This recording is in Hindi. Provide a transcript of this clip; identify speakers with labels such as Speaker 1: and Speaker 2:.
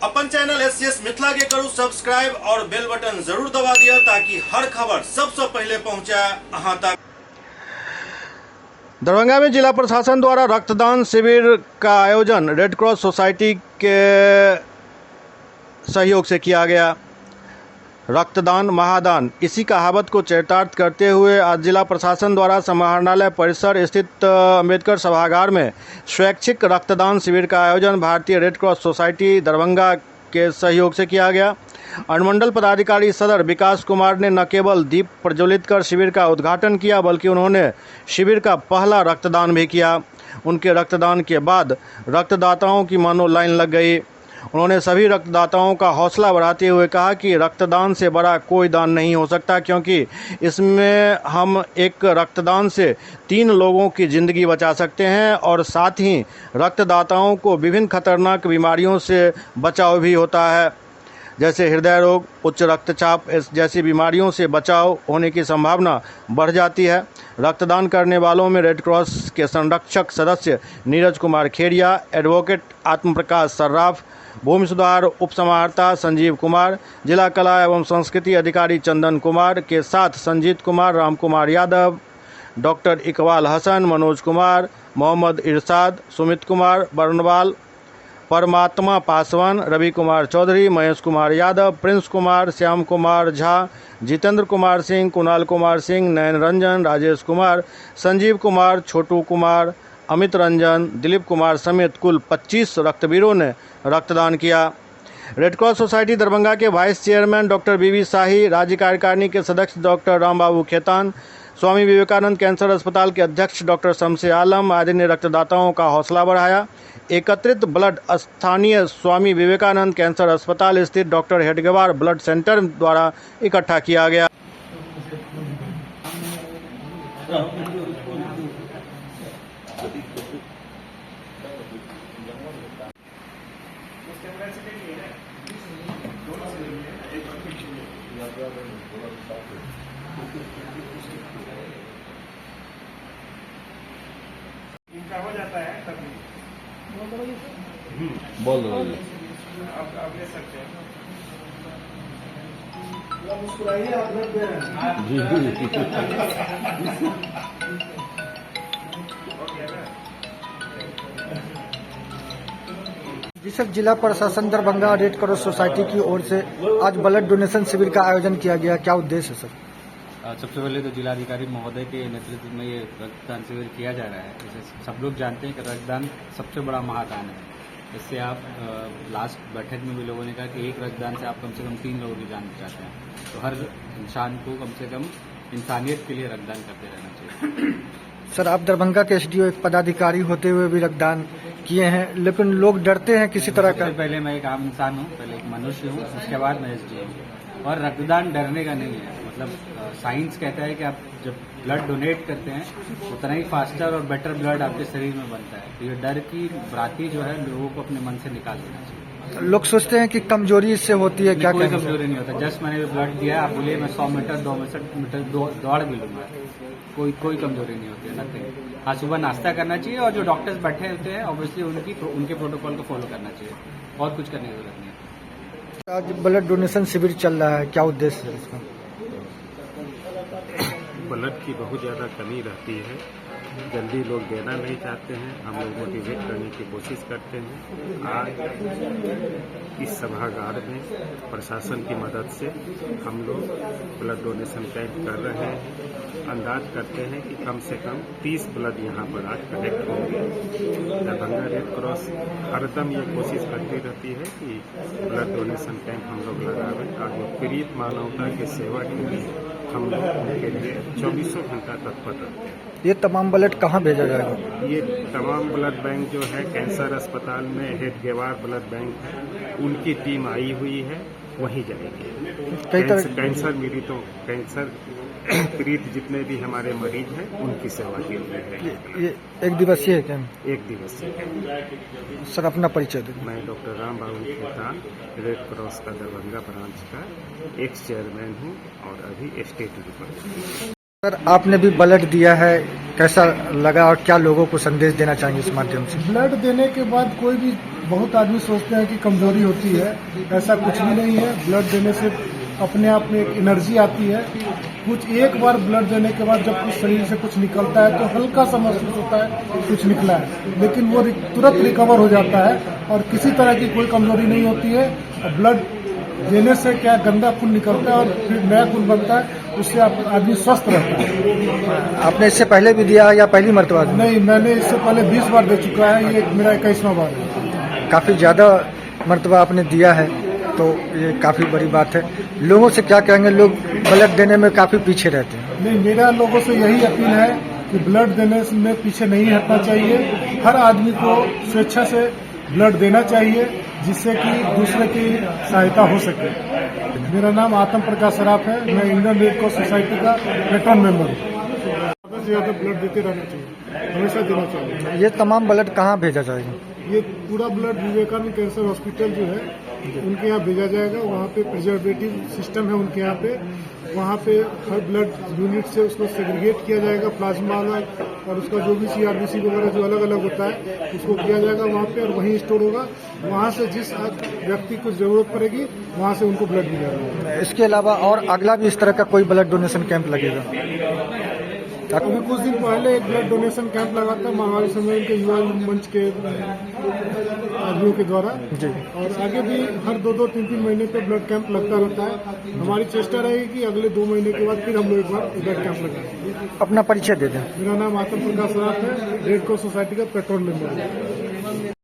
Speaker 1: अपन चैनल एससीएस मिथिला के करू सब्सक्राइब और बेल बटन जरूर दबा दिया ताकि हर खबर सबसे पहले पहुंचे अहां तक। दरभंगा में जिला प्रशासन द्वारा रक्तदान शिविर का आयोजन रेड क्रॉस सोसाइटी के सहयोग से किया गया। रक्तदान महादान इसी कहावत को चरितार्थ करते हुए आज जिला प्रशासन द्वारा समाहरणालय परिसर स्थित अम्बेडकर सभागार में स्वैच्छिक रक्तदान शिविर का आयोजन भारतीय रेड क्रॉस सोसाइटी दरभंगा के सहयोग से किया गया। अनुमंडल पदाधिकारी सदर विकास कुमार ने न केवल दीप प्रज्वलित कर शिविर का उद्घाटन किया बल्कि उन्होंने शिविर का पहला रक्तदान भी किया। उनके रक्तदान के बाद रक्तदाताओं की मानो लाइन लग गई। उन्होंने सभी रक्तदाताओं का हौसला बढ़ाते हुए कहा कि रक्तदान से बड़ा कोई दान नहीं हो सकता, क्योंकि इसमें हम एक रक्तदान से 3 लोगों की ज़िंदगी बचा सकते हैं और साथ ही रक्तदाताओं को विभिन्न खतरनाक बीमारियों से बचाव भी होता है, जैसे हृदय रोग, उच्च रक्तचाप जैसी बीमारियों से बचाव होने की संभावना बढ़ जाती है। रक्तदान करने वालों में रेड क्रॉस के संरक्षक सदस्य नीरज कुमार खेड़िया, एडवोकेट आत्म प्रकाश सर्राफ, भूमि सुधार उप समाहर्ता संजीव कुमार, जिला कला एवं संस्कृति अधिकारी चंदन कुमार के साथ संजीत कुमार, राम कुमार यादव, डॉक्टर इकबाल हसन, मनोज कुमार, मोहम्मद इरशाद, सुमित कुमार बर्नवाल, परमात्मा पासवान, रवि कुमार चौधरी, महेश कुमार यादव, प्रिंस कुमार, श्याम कुमार झा, जितेंद्र कुमार सिंह, कुणाल कुमार सिंह, नयन रंजन, राजेश कुमार, संजीव कुमार, छोटू कुमार, अमित रंजन, दिलीप कुमार समेत कुल 25 रक्तवीरों ने रक्तदान किया। रेड क्रॉस सोसाइटी दरभंगा के वाइस चेयरमैन डॉक्टर बीवी शाही, राज्य कार्यकारिणी के सदस्य डॉक्टर रामबाबू खेतान, स्वामी विवेकानंद कैंसर अस्पताल के अध्यक्ष डॉक्टर शमसे आलम आदि ने रक्तदाताओं का हौसला बढ़ाया। एकत्रित ब्लड स्थानीय स्वामी विवेकानंद कैंसर अस्पताल स्थित डॉक्टर हेडगेवार ब्लड सेंटर द्वारा इकट्ठा किया गया।
Speaker 2: इनका हो जाता है तभी
Speaker 3: बोल दो
Speaker 2: अब ले सकते हैं।
Speaker 4: मुस्कुराइए, आप लोग दे रहे हैं। जी सर, जिला प्रशासन दरभंगा रेड क्रॉस सोसाइटी की ओर से आज ब्लड डोनेशन शिविर का आयोजन किया गया, क्या उद्देश्य है सर?
Speaker 3: सबसे पहले तो जिलाधिकारी महोदय के नेतृत्व में ये रक्तदान शिविर किया जा रहा है। जैसे सब लोग जानते हैं कि रक्तदान सबसे बड़ा महादान है। इससे आप लास्ट बैठक में भी लोगों ने कहा कि एक रक्तदान से आप कम से कम 3 लोगों की जान बचाते हैं। तो हर इंसान को कम से कम इंसानियत के लिए रक्तदान करते रहना चाहिए।
Speaker 4: सर, आप दरभंगा के एसडीओ एक पदाधिकारी होते हुए भी रक्तदान किए हैं, लेकिन लोग डरते हैं किसी तरह का।
Speaker 3: पहले मैं एक आम इंसान हूँ, पहले एक मनुष्य हूँ, उसके बाद मैं एसडीओ हूँ। और रक्तदान डरने का नहीं है। मतलब साइंस कहता है कि आप जब ब्लड डोनेट करते हैं उतना ही फास्टर और बेटर ब्लड आपके शरीर में बनता है। तो ये डर की भ्रांति जो है लोगों को अपने मन से निकाल देना चाहिए।
Speaker 4: लोग सोचते हैं कि कमजोरी इससे होती है, क्या
Speaker 3: कोई
Speaker 4: कहें?
Speaker 3: कमजोरी नहीं होता। जस्ट मैंने ब्लड दिया, आप बोलिए मैं 100 मीटर 200 मीटर दौड़ भी लूंगा, कोई कमजोरी नहीं होती है, नथिंग। हाँ, सुबह नाश्ता करना चाहिए और जो डॉक्टर्स बैठे होते हैं ऑब्वियसली उनके प्रोटोकॉल को फॉलो करना चाहिए और कुछ करने की जरूरत नहीं है।
Speaker 4: आज ब्लड डोनेशन शिविर चल रहा है, क्या उद्देश्य है इसका?
Speaker 5: ब्लड की बहुत ज़्यादा कमी रहती है, जल्दी लोग देना नहीं चाहते हैं। हम लोग मोटिवेट करने की कोशिश करते हैं। आज इस सभागार में प्रशासन की मदद से हम लोग ब्लड डोनेशन कैंप कर रहे हैं। अंदाज करते हैं कि कम से कम 30 ब्लड यहाँ पर आज कलेक्ट होंगे। दरभंगा रेड क्रॉस हरदम ये कोशिश करती रहती है कि ब्लड डोनेशन कैंप हम लोग लगावें और जो पीड़ित मानवता की सेवा के लिए हम लोग उनके लिए 24 घंटा तत्पर रहते हैं।
Speaker 4: ये तमाम ब्लड कहाँ भेजा जाएगा?
Speaker 5: ये तमाम ब्लड बैंक जो है कैंसर अस्पताल में हेडगेवार ब्लड बैंक है, उनकी टीम आई हुई है, वहीं जाएगी। कैंसर पीड़ितों कैंसर पीड़ित जितने भी हमारे मरीज हैं उनकी सेवा के लिए
Speaker 4: ये 1 दिवसीय है क्या?
Speaker 5: 1 दिवसीय।
Speaker 4: सर, अपना परिचय दें।
Speaker 5: मैं doctor Rambabu Khetan Red Cross का दरभंगा ब्रांच का एक्स चेयरमैन हूँ और अभी स्टेट रिप्रेजेंटेटिव।
Speaker 4: सर, आपने भी ब्लड दिया है, कैसा लगा और क्या लोगों को संदेश देना चाहेंगे इस माध्यम से?
Speaker 6: ब्लड देने के बाद कोई भी बहुत आदमी सोचते हैं कि कमजोरी होती है, ऐसा कुछ भी नहीं है। ब्लड देने से अपने आप में एक एनर्जी आती है। कुछ एक बार ब्लड देने के बाद जब कुछ शरीर से कुछ निकलता है तो हल्का सा महसूस होता है कुछ निकला है, लेकिन वो तुरंत रिकवर हो जाता है और किसी तरह की कोई कमजोरी नहीं होती है। और ब्लड देने से क्या गंदा खून निकलता है और फिर नया खून बनता है, उससे आदमी स्वस्थ रहता है।
Speaker 4: आपने इससे पहले भी दिया या पहली मरतबा?
Speaker 6: नहीं, मैंने इससे पहले 20 बार दे चुका है, ये मेरा 21वां बार है।
Speaker 4: काफ़ी ज़्यादा मरतबा आपने दिया है, तो ये काफ़ी बड़ी बात है। लोगों से क्या कहेंगे? लोग ब्लड देने में काफ़ी पीछे रहते हैं।
Speaker 6: नहीं, मेरा लोगों से यही अपील है कि ब्लड देने में पीछे नहीं हटना चाहिए। हर आदमी को स्वेच्छा से ब्लड देना चाहिए, जिससे कि दूसरे की सहायता हो सके। मेरा नाम आत्म प्रकाश सराफ है, मैं इंडियन रेड क्रॉस सोसाइटी का पेट्रन मेंबर हूँ। ज़्यादा से ज़्यादा ब्लड देते रहना चाहिए, हमेशा देना चाहिए।
Speaker 4: ये तमाम ब्लड कहाँ भेजा जाएगा?
Speaker 6: ये पूरा ब्लड विवेकानंद कैंसर हॉस्पिटल जो है उनके यहाँ भेजा जाएगा। वहाँ पे प्रिजर्वेटिव सिस्टम है उनके यहाँ पे। वहाँ पे हर ब्लड यूनिट से उसको सेग्रीगेट किया जाएगा, प्लाज्मा अलग और उसका जो भी CRBC वगैरह जो अलग अलग होता है उसको किया जाएगा वहाँ पे, और वहीं स्टोर होगा। वहाँ से जिस व्यक्ति को जरूरत पड़ेगी वहाँ से उनको ब्लड मिलेगा।
Speaker 4: इसके अलावा और अगला भी इस तरह का कोई ब्लड डोनेशन कैंप लगेगा?
Speaker 6: अभी कुछ दिन पहले एक ब्लड डोनेशन कैंप लगा था महामारी समय के युवा मंच के आदमियों के द्वारा
Speaker 4: जी।
Speaker 6: और आगे भी हर 2-2, 3-3 महीने पे ब्लड कैंप लगता रहता है। हमारी चेष्टा रहेगी कि अगले 2 महीने के बाद फिर हम लोग एक बार ब्लड कैंप लगाएंगे।
Speaker 4: अपना परिचय दे दें।
Speaker 6: मेरा नाम आत्म प्रकाश सराफ है, रेड क्रॉस सोसाइटी का पेट्रोल मेंबर है।